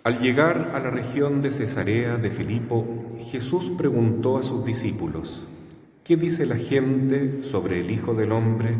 Al llegar a la región de Cesarea de Filipo, Jesús preguntó a sus discípulos: ¿Qué dice la gente sobre el Hijo del Hombre?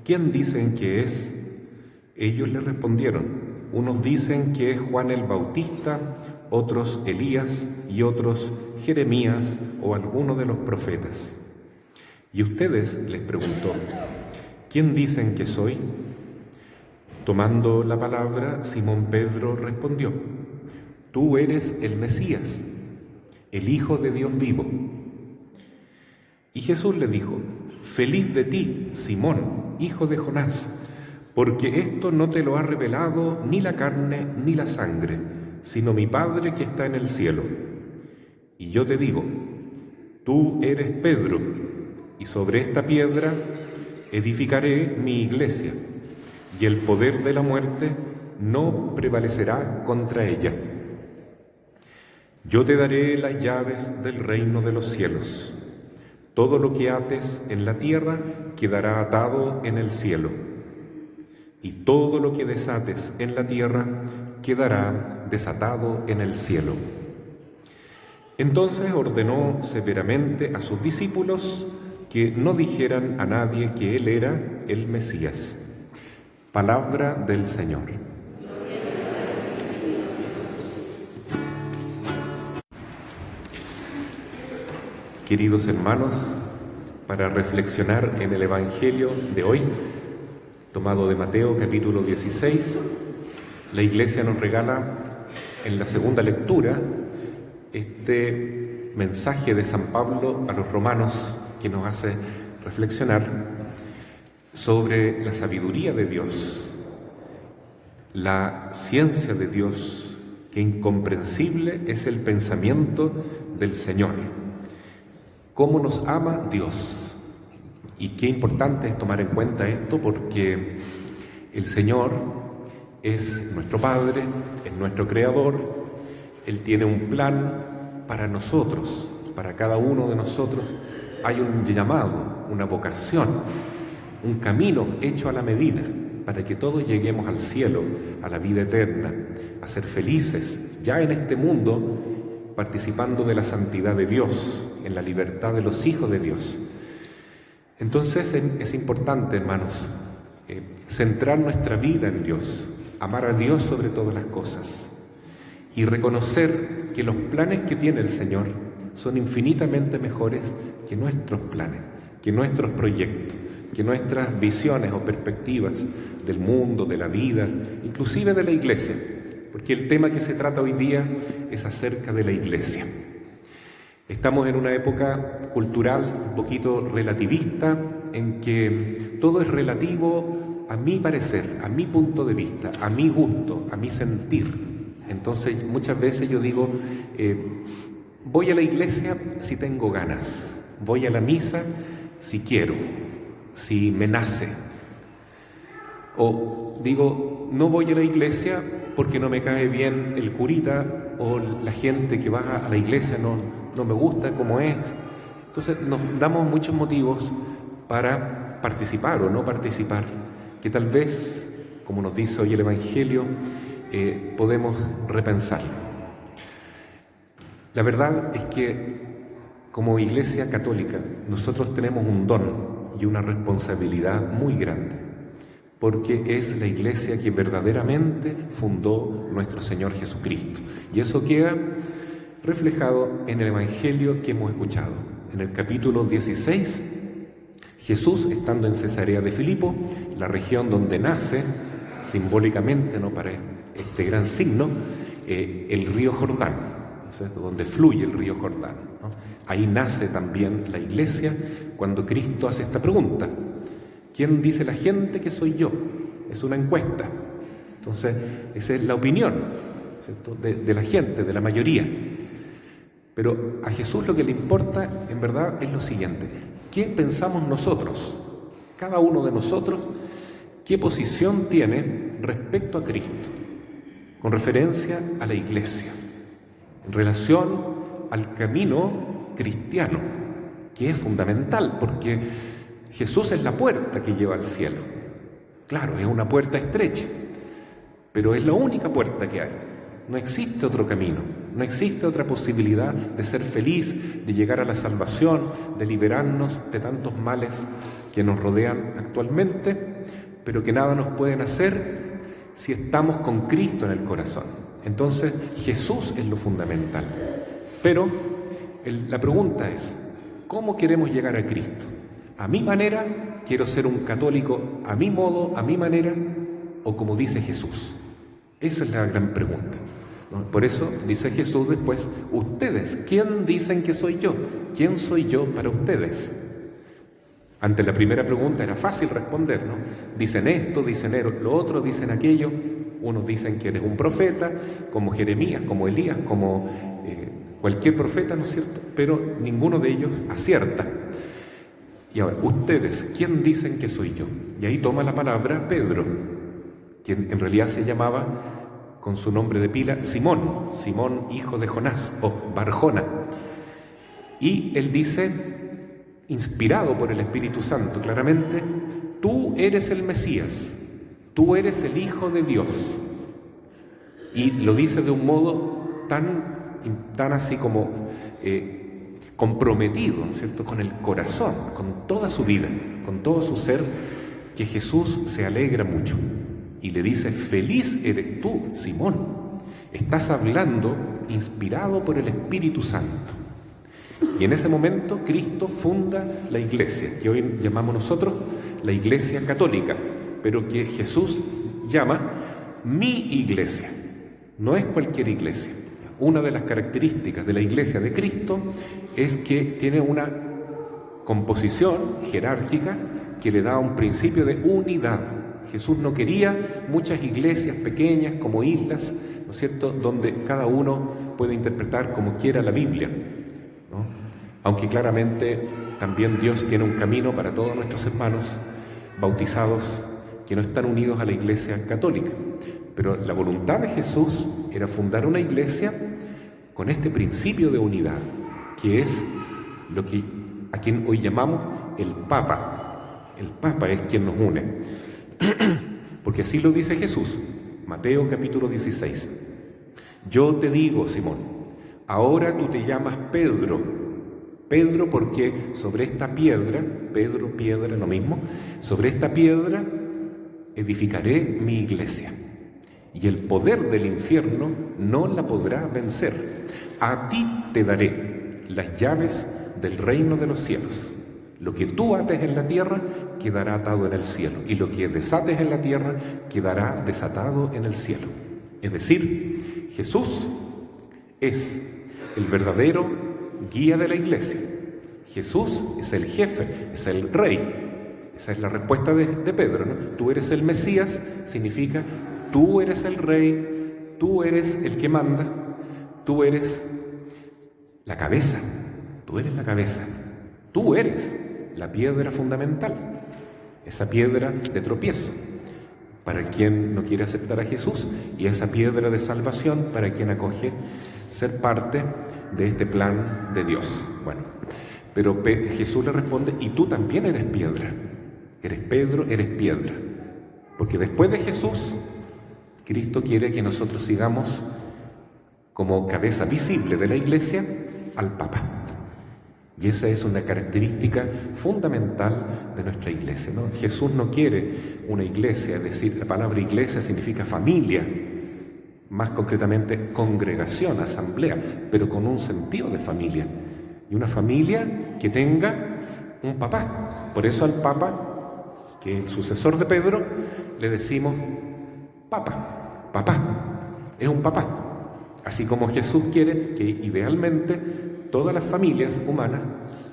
¿Quién dicen que es? Ellos le respondieron: unos dicen que es Juan el Bautista, otros Elías y otros Jeremías o alguno de los profetas. ¿Y ustedes?, les preguntó, ¿quién dicen que soy? Tomando la palabra, Simón Pedro respondió: Tú eres el Mesías, el Hijo de Dios vivo. Y Jesús le dijo: Feliz de ti, Simón, hijo de Jonás, porque esto no te lo ha revelado ni la carne ni la sangre, sino mi Padre que está en el cielo. Y yo te digo, tú eres Pedro, y sobre esta piedra edificaré mi iglesia, y el poder de la muerte no prevalecerá contra ella. Yo te daré las llaves del reino de los cielos. Todo lo que ates en la tierra quedará atado en el cielo, y todo lo que desates en la tierra quedará desatado en el cielo. Entonces ordenó severamente a sus discípulos que no dijeran a nadie que él era el Mesías. Palabra del Señor. Queridos hermanos, para reflexionar en el Evangelio de hoy, tomado de Mateo capítulo 16, la Iglesia nos regala en la segunda lectura este mensaje de San Pablo a los romanos que nos hace reflexionar sobre la sabiduría de Dios, la ciencia de Dios, que incomprensible es el pensamiento del Señor. ¿Cómo nos ama Dios? Y qué importante es tomar en cuenta esto, porque el Señor es nuestro Padre, es nuestro Creador. Él tiene un plan para nosotros, para cada uno de nosotros. Hay un llamado, una vocación, un camino hecho a la medida para que todos lleguemos al cielo, a la vida eterna, a ser felices ya en este mundo, participando de la santidad de Dios, en la libertad de los hijos de Dios. Entonces es importante, hermanos, centrar nuestra vida en Dios, amar a Dios sobre todas las cosas y reconocer que los planes que tiene el Señor son infinitamente mejores que nuestros planes, que nuestros proyectos, que nuestras visiones o perspectivas del mundo, de la vida, inclusive de la Iglesia, porque el tema que se trata hoy día es acerca de la Iglesia. Estamos en una época cultural un poquito relativista, en que todo es relativo a mi parecer, a mi punto de vista, a mi gusto, a mi sentir. Entonces muchas veces yo digo, voy a la iglesia si tengo ganas, voy a la misa si quiero, si me nace. O digo, no voy a la iglesia porque no me cae bien el curita o la gente que va a la iglesia no me gusta como es. Entonces nos damos muchos motivos para participar o no participar, que tal vez, como nos dice hoy el Evangelio, podemos repensarlo. La verdad es que como Iglesia Católica nosotros tenemos un don y una responsabilidad muy grande, porque es la Iglesia que verdaderamente fundó nuestro Señor Jesucristo. Y eso queda reflejado en el Evangelio que hemos escuchado. En el capítulo 16, Jesús, estando en Cesarea de Filipo, la región donde nace, simbólicamente, ¿no?, para este gran signo, el río Jordán, ¿cierto?, donde fluye el río Jordán, ¿no? Ahí nace también la Iglesia cuando Cristo hace esta pregunta: ¿quién dice la gente que soy yo? Es una encuesta. Entonces, esa es la opinión, ¿cierto?, de la gente, de la mayoría. Pero a Jesús lo que le importa, en verdad, es lo siguiente: ¿qué pensamos nosotros? Cada uno de nosotros, ¿qué posición tiene respecto a Cristo? Con referencia a la Iglesia, en relación al camino cristiano, que es fundamental, porque Jesús es la puerta que lleva al cielo. Claro, es una puerta estrecha, pero es la única puerta que hay. No existe otro camino, no existe otra posibilidad de ser feliz, de llegar a la salvación, de liberarnos de tantos males que nos rodean actualmente, pero que nada nos pueden hacer si estamos con Cristo en el corazón. Entonces, Jesús es lo fundamental. Pero la pregunta es, ¿cómo queremos llegar a Cristo? ¿A mi manera? ¿Quiero ser un católico a mi modo, a mi manera? ¿O como dice Jesús? Esa es la gran pregunta, ¿no? Por eso dice Jesús después, ustedes, ¿quién dicen que soy yo? ¿Quién soy yo para ustedes? Ante la primera pregunta era fácil responder, ¿no? Dicen esto, dicen lo otro, dicen aquello. Unos dicen que eres un profeta, como Jeremías, como Elías, como cualquier profeta, ¿no es cierto? Pero ninguno de ellos acierta. Y ahora, ustedes, ¿quién dicen que soy yo? Y ahí toma la palabra Pedro, quien en realidad se llamaba con su nombre de pila Simón, Simón hijo de Jonás o Barjona. Y él dice, inspirado por el Espíritu Santo, claramente, tú eres el Mesías, tú eres el Hijo de Dios. Y lo dice de un modo tan así como comprometido, ¿no es cierto?, con el corazón, con toda su vida, con todo su ser, que Jesús se alegra mucho. Y le dice, feliz eres tú, Simón. Estás hablando inspirado por el Espíritu Santo. Y en ese momento Cristo funda la iglesia, que hoy llamamos nosotros la Iglesia Católica, pero que Jesús llama mi iglesia. No es cualquier iglesia. Una de las características de la iglesia de Cristo es que tiene una composición jerárquica que le da un principio de unidad. Jesús no quería muchas iglesias pequeñas como islas, ¿no es cierto?, donde cada uno puede interpretar como quiera la Biblia, ¿no? Aunque claramente también Dios tiene un camino para todos nuestros hermanos bautizados que no están unidos a la Iglesia Católica. Pero la voluntad de Jesús era fundar una iglesia con este principio de unidad, que es lo que a quien hoy llamamos el Papa. El Papa es quien nos une. Porque así lo dice Jesús, Mateo capítulo 16. Yo te digo, Simón, ahora tú te llamas Pedro. Pedro porque sobre esta piedra, Pedro, piedra, lo mismo, sobre esta piedra edificaré mi iglesia. Y el poder del infierno no la podrá vencer. A ti te daré las llaves del reino de los cielos. Lo que tú ates en la tierra quedará atado en el cielo, y lo que desates en la tierra quedará desatado en el cielo. Es decir, Jesús es el verdadero guía de la iglesia. Jesús es el jefe, es el rey. Esa es la respuesta de Pedro, ¿no? Tú eres el Mesías, significa tú eres el rey, tú eres el que manda, tú eres la cabeza, tú eres la cabeza, tú eres la piedra fundamental, esa piedra de tropiezo para quien no quiere aceptar a Jesús y esa piedra de salvación para quien acoge ser parte de este plan de Dios. Bueno, pero Jesús le responde, y tú también eres piedra, eres Pedro, eres piedra, porque después de Jesús, Cristo quiere que nosotros sigamos como cabeza visible de la iglesia al Papa. Y esa es una característica fundamental de nuestra iglesia, ¿no? Jesús no quiere una iglesia, es decir, la palabra iglesia significa familia, más concretamente congregación, asamblea, pero con un sentido de familia. Y una familia que tenga un papá. Por eso al Papa, que es el sucesor de Pedro, le decimos Papa, papá, es un papá. Así como Jesús quiere que idealmente todas las familias humanas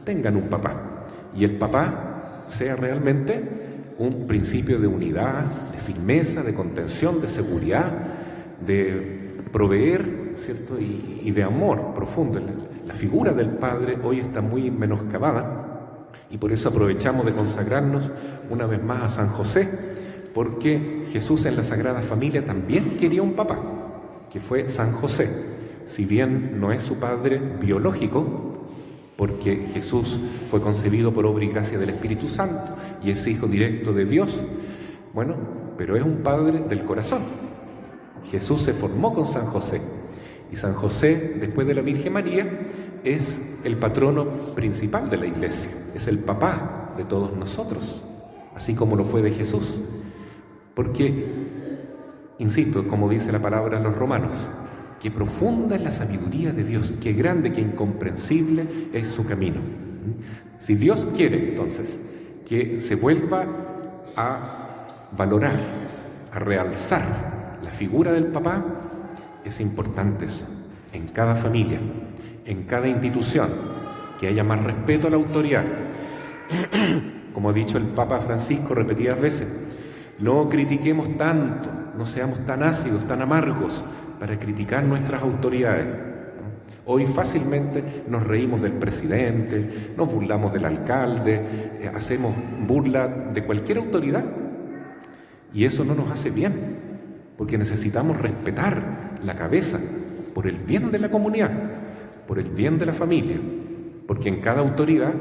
tengan un papá. Y el papá sea realmente un principio de unidad, de firmeza, de contención, de seguridad, de proveer, ¿cierto? Y de amor profundo. La figura del Padre hoy está muy menoscabada y por eso aprovechamos de consagrarnos una vez más a San José, porque Jesús en la Sagrada Familia también quería un papá, que fue San José. Si bien no es su padre biológico, porque Jesús fue concebido por obra y gracia del Espíritu Santo y es hijo directo de Dios, bueno, pero es un padre del corazón, Jesús se formó con San José. Y San José, después de la Virgen María, es el patrono principal de la Iglesia. Es el papá de todos nosotros, así como lo fue de Jesús. Porque, insisto, como dice la palabra a los romanos, qué profunda es la sabiduría de Dios, qué grande, qué incomprensible es su camino. Si Dios quiere, entonces, que se vuelva a valorar, a realzar la figura del papá, es importante eso, en cada familia, en cada institución, que haya más respeto a la autoridad. Como ha dicho el Papa Francisco repetidas veces, no critiquemos tanto, no seamos tan ácidos, tan amargos para criticar nuestras autoridades. Hoy fácilmente nos reímos del presidente, nos burlamos del alcalde, hacemos burla de cualquier autoridad, y eso no nos hace bien, porque necesitamos respetar la cabeza por el bien de la comunidad, por el bien de la familia, porque en cada autoridad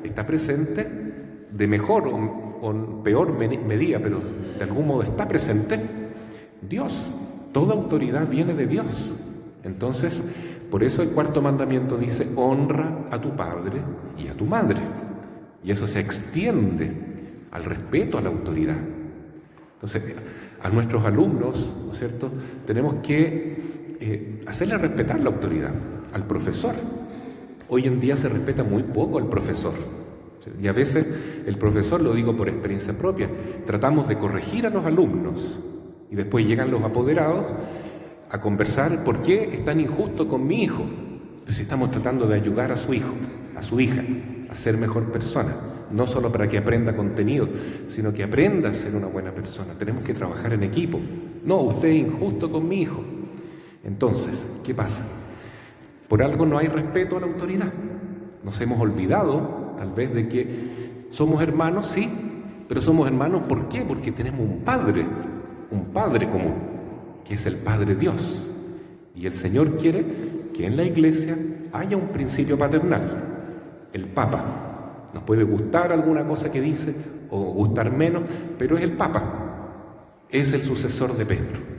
está presente de mejor o peor medida, pero de algún modo está presente Dios. Toda autoridad viene de Dios. Entonces, por eso el cuarto mandamiento dice: honra a tu padre y a tu madre. Y eso se extiende al respeto a la autoridad. Entonces, a nuestros alumnos, ¿no es cierto?, tenemos que hacerle respetar la autoridad, al profesor. Hoy en día se respeta muy poco al profesor. Y a veces el profesor, lo digo por experiencia propia, tratamos de corregir a los alumnos y después llegan los apoderados a conversar: ¿por qué es tan injusto con mi hijo? Pues si estamos tratando de ayudar a su hijo, a su hija, a ser mejor persona, no solo para que aprenda contenido, sino que aprenda a ser una buena persona. Tenemos que trabajar en equipo. No, usted es injusto con mi hijo. Entonces, ¿qué pasa? Por algo no hay respeto a la autoridad. Nos hemos olvidado, tal vez, de que somos hermanos, sí, pero somos hermanos, ¿por qué? Porque tenemos un Padre común, que es el Padre Dios. Y el Señor quiere que en la Iglesia haya un principio paternal, el Papa. Nos puede gustar alguna cosa que dice, o gustar menos, pero es el Papa, es el sucesor de Pedro.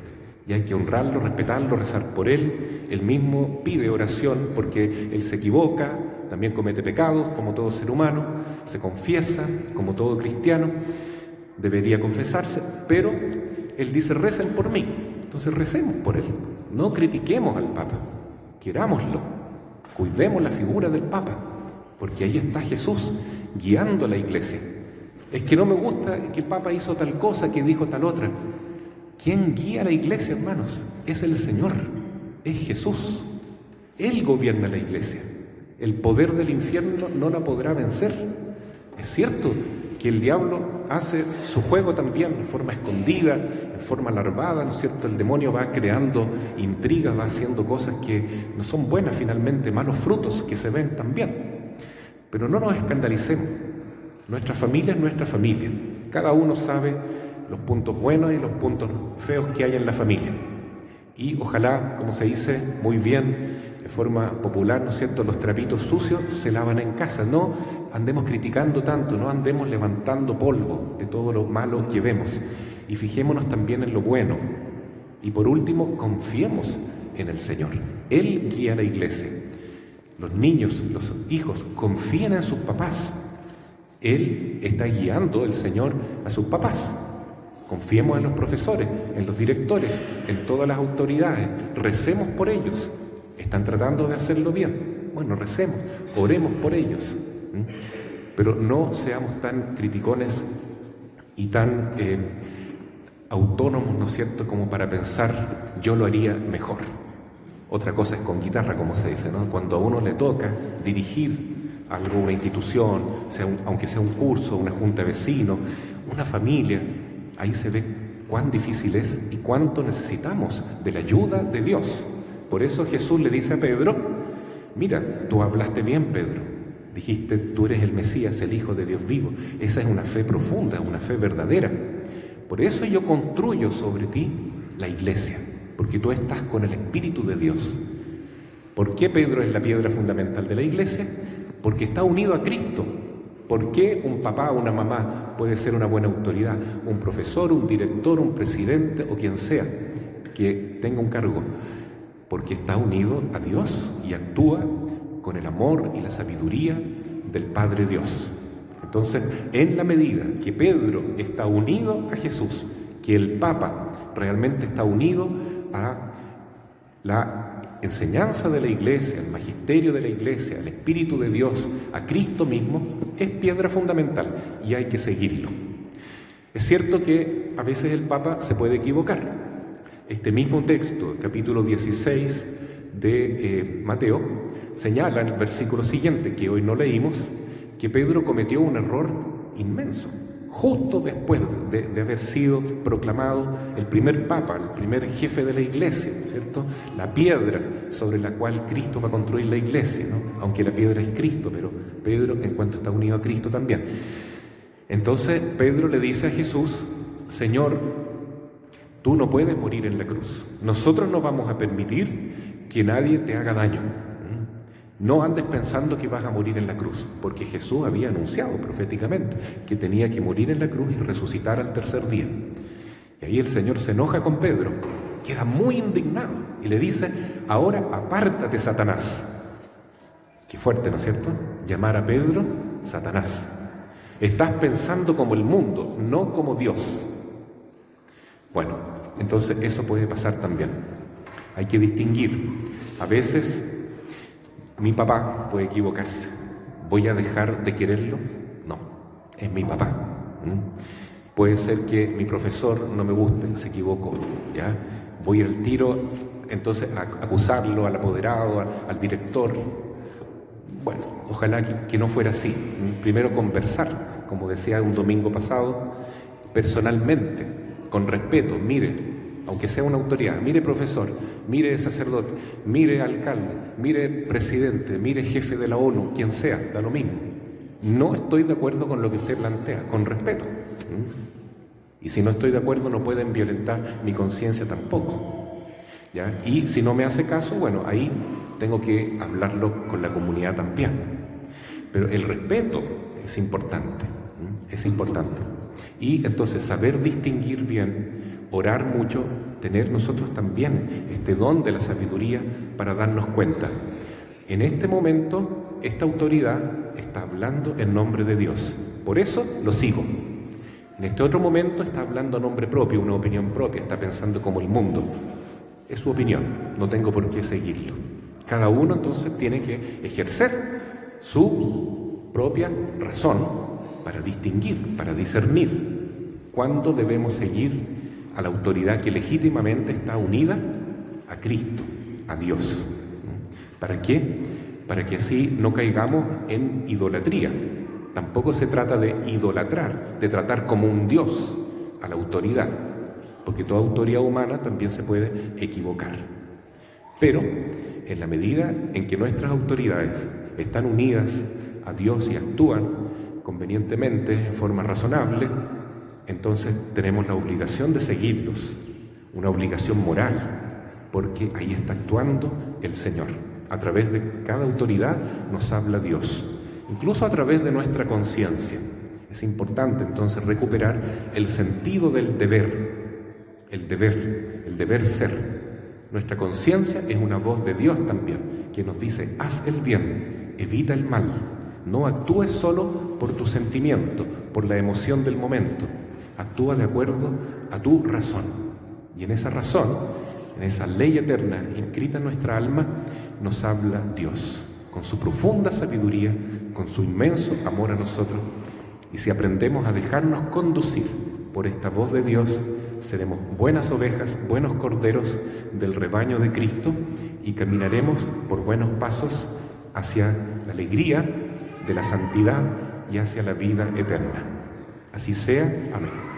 Y hay que honrarlo, respetarlo, rezar por él. Él mismo pide oración porque él se equivoca, también comete pecados, como todo ser humano, se confiesa, como todo cristiano, debería confesarse, pero él dice: recen por mí. Entonces recemos por él, no critiquemos al Papa, querámoslo, cuidemos la figura del Papa, porque ahí está Jesús guiando a la Iglesia. Es que no me gusta que el Papa hizo tal cosa, que dijo tal otra. ¿Quién guía a la Iglesia, hermanos? Es el Señor, es Jesús. Él gobierna la Iglesia. El poder del infierno no la podrá vencer. Es cierto que el diablo hace su juego también en forma escondida, en forma larvada, ¿no es cierto? El demonio va creando intrigas, va haciendo cosas que no son buenas finalmente, malos frutos que se ven también. Pero no nos escandalicemos. Nuestra familia es nuestra familia. Cada uno sabe los puntos buenos y los puntos feos que hay en la familia. Y ojalá, como se dice muy bien, de forma popular, ¿no es cierto?, los trapitos sucios se lavan en casa. No andemos criticando tanto, no andemos levantando polvo de todo lo malo que vemos. Y fijémonos también en lo bueno. Y por último, confiemos en el Señor. Él guía a la Iglesia. Los niños, los hijos, confíen en sus papás. Él está guiando, el Señor, a sus papás. Confiemos en los profesores, en los directores, en todas las autoridades. Recemos por ellos. ¿Están tratando de hacerlo bien? Bueno, recemos, oremos por ellos. Pero no seamos tan criticones y tan autónomos, ¿no es cierto?, como para pensar: yo lo haría mejor. Otra cosa es con guitarra, como se dice, ¿no? Cuando a uno le toca dirigir algo, una institución, aunque sea un curso, una junta de vecinos, una familia, ahí se ve cuán difícil es y cuánto necesitamos de la ayuda de Dios. Por eso Jesús le dice a Pedro: mira, tú hablaste bien, Pedro, dijiste: tú eres el Mesías, el Hijo de Dios vivo. Esa es una fe profunda, una fe verdadera. Por eso yo construyo sobre ti la Iglesia, porque tú estás con el Espíritu de Dios. ¿Por qué Pedro es la piedra fundamental de la Iglesia? Porque está unido a Cristo. ¿Por qué un papá o una mamá puede ser una buena autoridad? Un profesor, un director, un presidente o quien sea. que tenga un cargo, porque está unido a Dios y actúa con el amor y la sabiduría del Padre Dios. Entonces, en la medida que Pedro está unido a Jesús, que el Papa realmente está unido a la enseñanza de la Iglesia, al magisterio de la Iglesia, al Espíritu de Dios, a Cristo mismo, es piedra fundamental y hay que seguirlo. Es cierto que a veces el Papa se puede equivocar. Este mismo texto, capítulo 16 de Mateo, señala en el versículo siguiente, que hoy no leímos, que Pedro cometió un error inmenso, justo después de haber sido proclamado el primer Papa, el primer jefe de la Iglesia, ¿cierto? La piedra sobre la cual Cristo va a construir la Iglesia, ¿no? Aunque la piedra es Cristo, pero Pedro en cuanto está unido a Cristo también. Entonces Pedro le dice a Jesús: Señor, tú no puedes morir en la cruz. Nosotros no vamos a permitir que nadie te haga daño. No andes pensando que vas a morir en la cruz, porque Jesús había anunciado proféticamente que tenía que morir en la cruz y resucitar al tercer día. Y ahí el Señor se enoja con Pedro, queda muy indignado y le dice: ahora apártate, Satanás. Qué fuerte, ¿no es cierto? Llamar a Pedro Satanás. Estás pensando como el mundo, no como Dios. Bueno, entonces eso puede pasar también. Hay que distinguir. A veces mi papá puede equivocarse. ¿Voy a dejar de quererlo? No, es mi papá. Puede ser que mi profesor no me guste, se equivocó, ¿ya? Voy al tiro, entonces, a acusarlo, al apoderado, al director. Bueno, ojalá que no fuera así. Primero conversar, como decía un domingo pasado, personalmente, con respeto. Mire, aunque sea una autoridad, mire profesor, mire sacerdote, mire alcalde, mire presidente, mire jefe de la ONU, quien sea, da lo mismo. No estoy de acuerdo con lo que usted plantea, con respeto. Y si no estoy de acuerdo, no pueden violentar mi conciencia tampoco, ¿ya? Y si no me hace caso, bueno, ahí tengo que hablarlo con la comunidad también. Pero el respeto es importante, es importante. Y entonces saber distinguir bien, orar mucho, tener nosotros también este don de la sabiduría para darnos cuenta. En este momento, esta autoridad está hablando en nombre de Dios. Por eso lo sigo. En este otro momento está hablando a nombre propio, una opinión propia, está pensando como el mundo. Es su opinión, no tengo por qué seguirlo. Cada uno entonces tiene que ejercer su propia razón para distinguir, para discernir cuándo debemos seguir a la autoridad que legítimamente está unida a Cristo, a Dios. ¿Para qué? Para que así no caigamos en idolatría. Tampoco se trata de idolatrar, de tratar como un Dios a la autoridad, porque toda autoridad humana también se puede equivocar. Pero en la medida en que nuestras autoridades están unidas a Dios y actúan convenientemente, en forma razonable, entonces tenemos la obligación de seguirlos, una obligación moral, porque ahí está actuando el Señor. A través de cada autoridad nos habla Dios, incluso a través de nuestra conciencia. Es importante entonces recuperar el sentido del deber, el deber ser. Nuestra conciencia es una voz de Dios también, que nos dice: haz el bien, evita el mal. No actúes solo por tu sentimiento, por la emoción del momento. Actúa de acuerdo a tu razón. Y en esa razón, en esa ley eterna inscrita en nuestra alma, nos habla Dios, con su profunda sabiduría, con su inmenso amor a nosotros. Y si aprendemos a dejarnos conducir por esta voz de Dios, seremos buenas ovejas, buenos corderos del rebaño de Cristo y caminaremos por buenos pasos hacia la alegría de la santidad y hacia la vida eterna. Así sea. Amén.